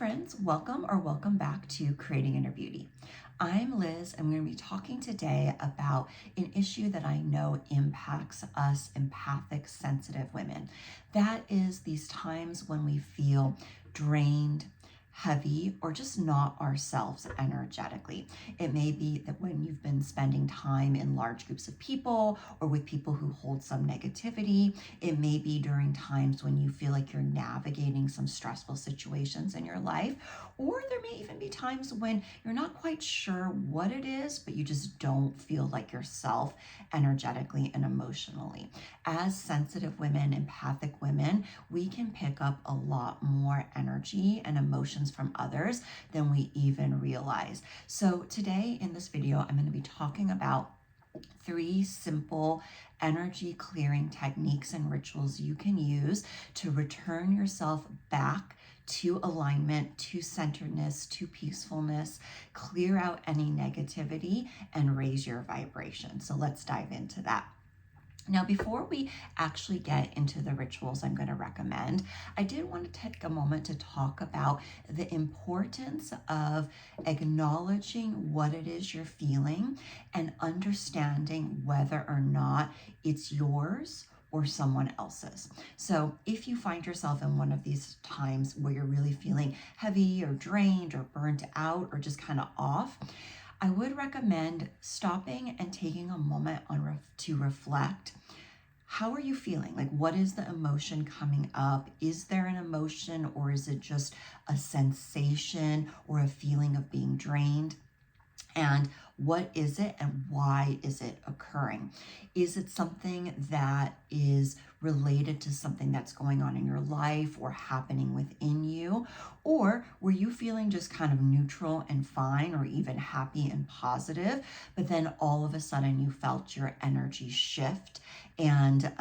friends, welcome back to Creating Inner Beauty. I'm Liz. I'm going to be talking today about an issue that I know impacts us empathic, sensitive women. That is these times when we feel drained, heavy, or just not ourselves energetically. It may be that when you've been spending time in large groups of people or with people who hold some negativity. It may be during times when you feel like you're navigating some stressful situations in your life, or there may even be times when you're not quite sure what it is, but you just don't feel like yourself energetically and emotionally. As sensitive women, empathic women, we can pick up a lot more energy and emotions from others than we even realize. So today in this video, I'm going to be talking about 3 simple energy clearing techniques and rituals you can use to return yourself back to alignment, to centeredness, to peacefulness, clear out any negativity, and raise your vibration. So let's dive into that. Now, before we actually get into the rituals I'm going to recommend, I did want to take a moment to talk about the importance of acknowledging what it is you're feeling and understanding whether or not it's yours or someone else's. So if you find yourself in one of these times where you're really feeling heavy or drained or burnt out or just kind of off, I would recommend stopping and taking a moment to reflect. How are you feeling? Like, what is the emotion coming up? Is there an emotion, or is it just a sensation or a feeling of being drained? And what is it and why is it occurring? Is it something that is related to something that's going on in your life or happening within you? Or were you feeling just kind of neutral and fine, or even happy and positive, but then all of a sudden you felt your energy shift and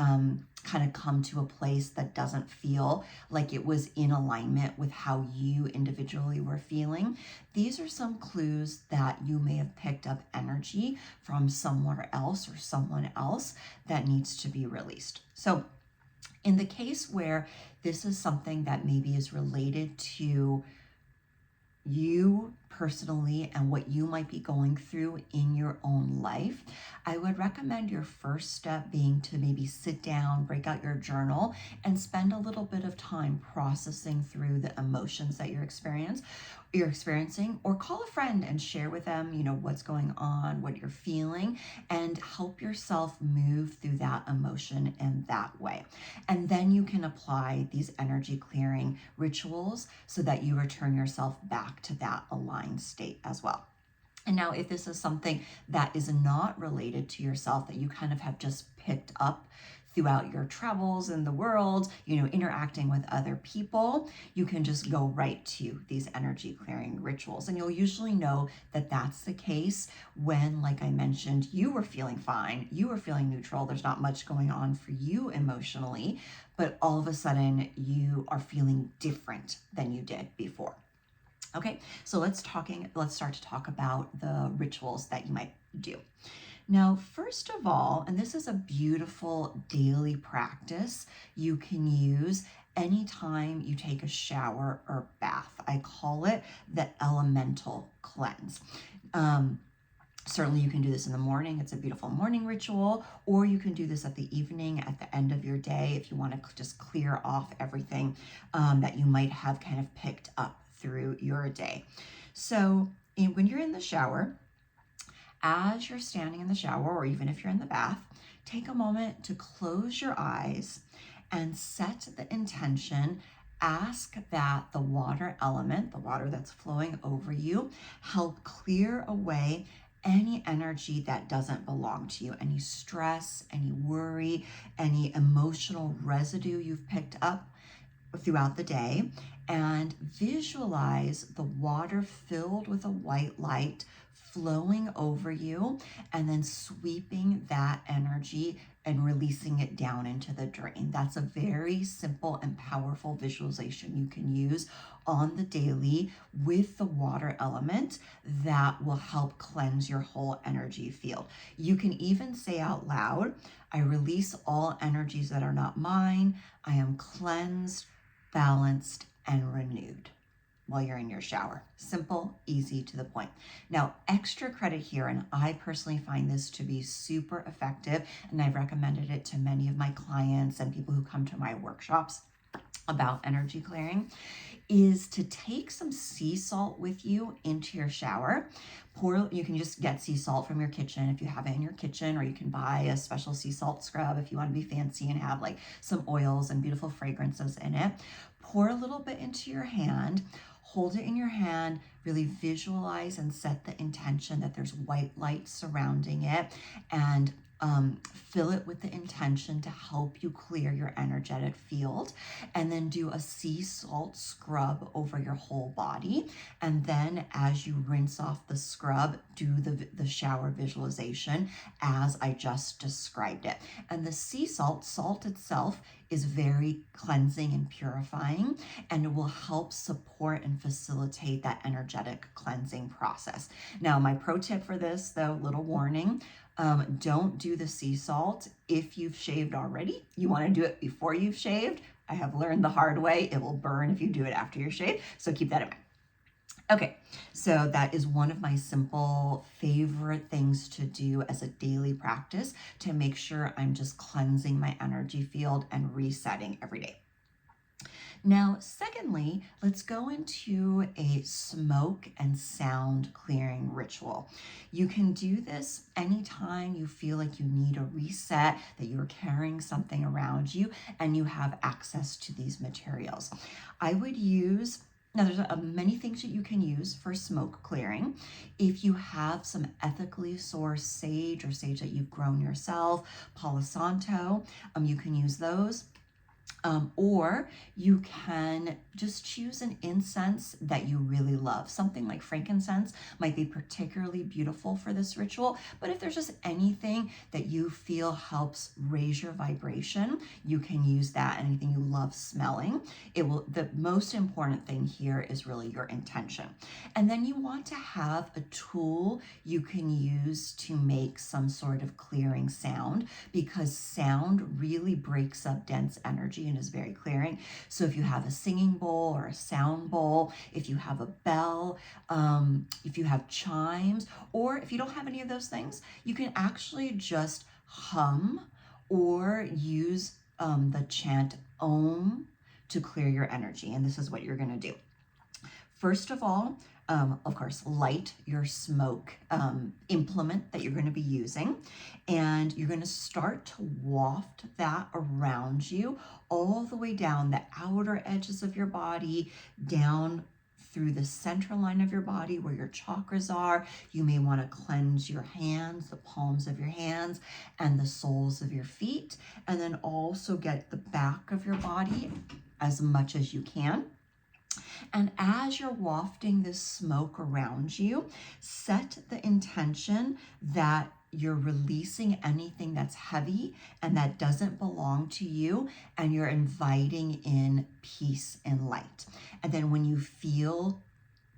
kind of come to a place that doesn't feel like it was in alignment with how you individually were feeling? These are some clues that you may have picked up energy from somewhere else or someone else that needs to be released. So in the case where this is something that maybe is related to you personally and what you might be going through in your own life, I would recommend your first step being to maybe sit down, break out your journal, and spend a little bit of time processing through the emotions that you're experiencing, or call a friend and share with them, what's going on, what you're feeling, and help yourself move through that emotion in that way. And then you can apply these energy clearing rituals so that you return yourself back to that aligned state as well. And now, if this is something that is not related to yourself, that you kind of have just picked up throughout your travels in the world, interacting with other people, you can just go right to these energy clearing rituals. And you'll usually know that that's the case when, like I mentioned, you were feeling fine, you were feeling neutral, there's not much going on for you emotionally, but all of a sudden you are feeling different than you did before. Okay, so let's start to talk about the rituals that you might do. Now, first of all, and this is a beautiful daily practice you can use anytime you take a shower or bath. I call it the elemental cleanse. Certainly you can do this in the morning. It's a beautiful morning ritual, or you can do this at the evening, at the end of your day, if you want to just clear off everything that you might have kind of picked up through your day. So when you're in the shower, as you're standing in the shower, or even if you're in the bath, take a moment to close your eyes and set the intention. Ask that the water element, the water that's flowing over you, help clear away any energy that doesn't belong to you, any stress, any worry, any emotional residue you've picked up throughout the day, and visualize the water filled with a white light flowing over you and then sweeping that energy and releasing it down into the drain. That's a very simple and powerful visualization you can use on the daily with the water element that will help cleanse your whole energy field. You can even say out loud, I release all energies that are not mine. I am cleansed, balanced, and renewed. while you're in your shower. Simple, easy, to the point. Now, extra credit here, and I personally find this to be super effective, and I've recommended it to many of my clients and people who come to my workshops about energy clearing, is to take some sea salt with you into your shower. You can just get sea salt from your kitchen if you have it in your kitchen, or you can buy a special sea salt scrub if you want to be fancy and have like some oils and beautiful fragrances in it. Pour a little bit into your hand, hold it in your hand, really visualize and set the intention that there's white light surrounding it, and fill it with the intention to help you clear your energetic field, and then do a sea salt scrub over your whole body. And then as you rinse off the scrub, do the shower visualization as I just described it. And the sea salt itself is very cleansing and purifying, and it will help support and facilitate that energetic cleansing process. Now, my pro tip for this, though, little warning, don't do the sea salt if you've shaved already. You want to do it before you've shaved. I have learned the hard way. It will burn if you do it after you're shaved. So keep that in mind. Okay, so that is one of my simple favorite things to do as a daily practice to make sure I'm just cleansing my energy field and resetting every day. Now, secondly, let's go into a smoke and sound clearing ritual. You can do this anytime you feel like you need a reset, that you're carrying something around you and you have access to these materials. I would use Now, there's many things that you can use for smoke clearing. If you have some ethically sourced sage or sage that you've grown yourself, Palo Santo, you can use those. Or you can just choose an incense that you really love. Something like frankincense might be particularly beautiful for this ritual, but if there's just anything that you feel helps raise your vibration, you can use that. Anything you love smelling. The most important thing here is really your intention. And then you want to have a tool you can use to make some sort of clearing sound, because sound really breaks up dense energy and is very clearing. So if you have a singing bowl or a sound bowl, if you have a bell, if you have chimes, or if you don't have any of those things, you can actually just hum or use the chant Om to clear your energy. And this is what you're going to do. First of all, of course, light your smoke implement that you're going to be using, and you're going to start to waft that around you all the way down the outer edges of your body, down through the central line of your body where your chakras are. You may want to cleanse your hands, the palms of your hands, and the soles of your feet, and then also get the back of your body as much as you can. And as you're wafting this smoke around you, set the intention that you're releasing anything that's heavy and that doesn't belong to you, and you're inviting in peace and light. And then when you feel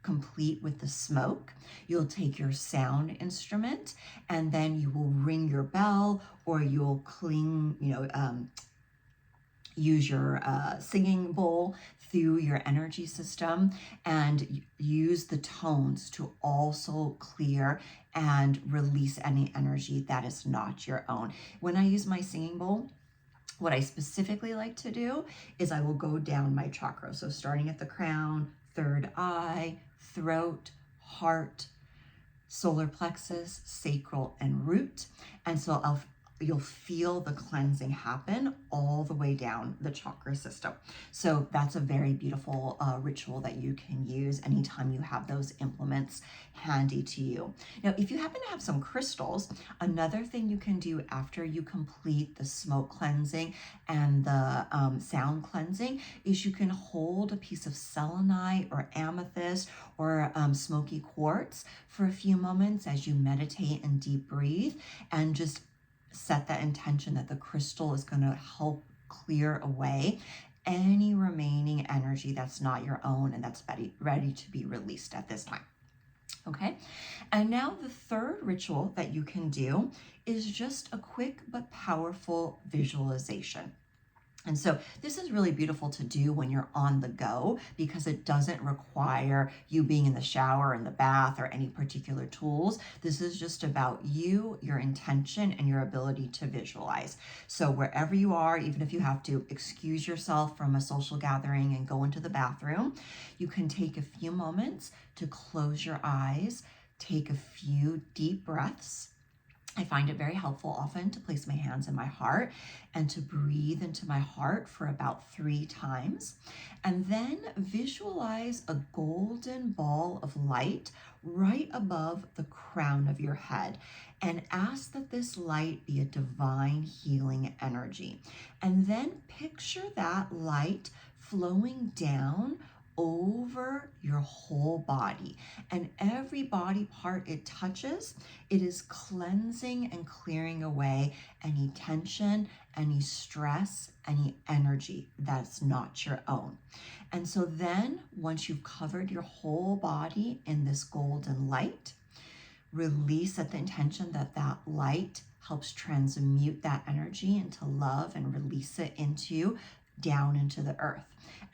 complete with the smoke, you'll take your sound instrument, and then you will ring your bell, or you'll use your singing bowl through your energy system, and use the tones to also clear and release any energy that is not your own. When I use my singing bowl, what I specifically like to do is I will go down my chakras. So starting at the crown, third eye, throat, heart, solar plexus, sacral, and root. And so you'll feel the cleansing happen all the way down the chakra system. So that's a very beautiful ritual that you can use anytime you have those implements handy to you. Now, if you happen to have some crystals, another thing you can do after you complete the smoke cleansing and the sound cleansing is you can hold a piece of selenite or amethyst or smoky quartz for a few moments as you meditate and deep breathe, and just set that intention that the crystal is going to help clear away any remaining energy that's not your own and that's ready to be released at this time. Okay, and now the third ritual that you can do is just a quick but powerful visualization. And so this is really beautiful to do when you're on the go because it doesn't require you being in the shower, in the bath, or any particular tools. This is just about you, your intention, and your ability to visualize. So wherever you are, even if you have to excuse yourself from a social gathering and go into the bathroom, you can take a few moments to close your eyes, take a few deep breaths. I find it very helpful often to place my hands in my heart and to breathe into my heart for about 3 times. And then visualize a golden ball of light right above the crown of your head. And ask that this light be a divine healing energy. And then picture that light flowing down over your whole body, and every body part it touches, it is cleansing and clearing away any tension, any stress, any energy that's not your own. And so then once you've covered your whole body in this golden light, release at the intention that that light helps transmute that energy into love and release it into down into the earth.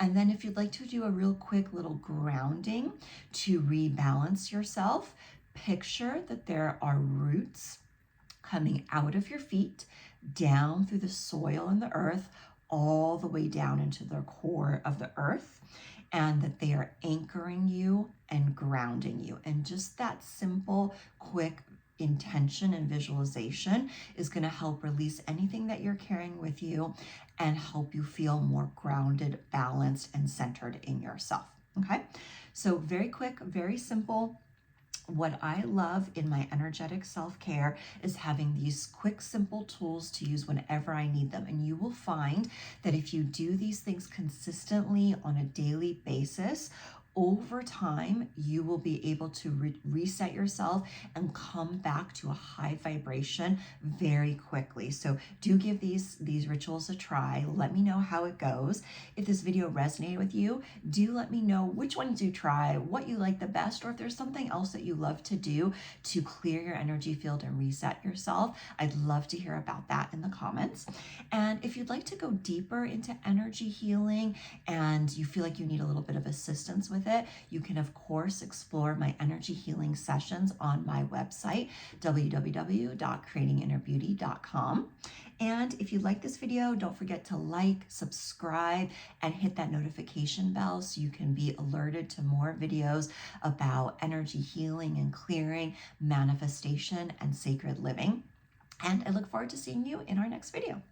And then if you'd like to do a real quick little grounding to rebalance yourself, picture that there are roots coming out of your feet, down through the soil and the earth, all the way down into the core of the earth, and that they are anchoring you and grounding you. And just that simple, quick intention and visualization is going to help release anything that you're carrying with you and help you feel more grounded, balanced, and centered in yourself. Okay, so very quick, very simple. What I love in my energetic self-care is having these quick, simple tools to use whenever I need them. And you will find that if you do these things consistently on a daily basis, over time, you will be able to reset yourself and come back to a high vibration very quickly. So do give these rituals a try. Let me know how it goes. If this video resonated with you, do let me know which ones you try, what you like the best, or if there's something else that you love to do to clear your energy field and reset yourself. I'd love to hear about that in the comments. And if you'd like to go deeper into energy healing and you feel like you need a little bit of assistance with it, you can of course explore my energy healing sessions on my website, www.creatinginnerbeauty.com. And if you like this video, don't forget to like, subscribe, and hit that notification bell so you can be alerted to more videos about energy healing and clearing, manifestation, and sacred living. And I look forward to seeing you in our next video.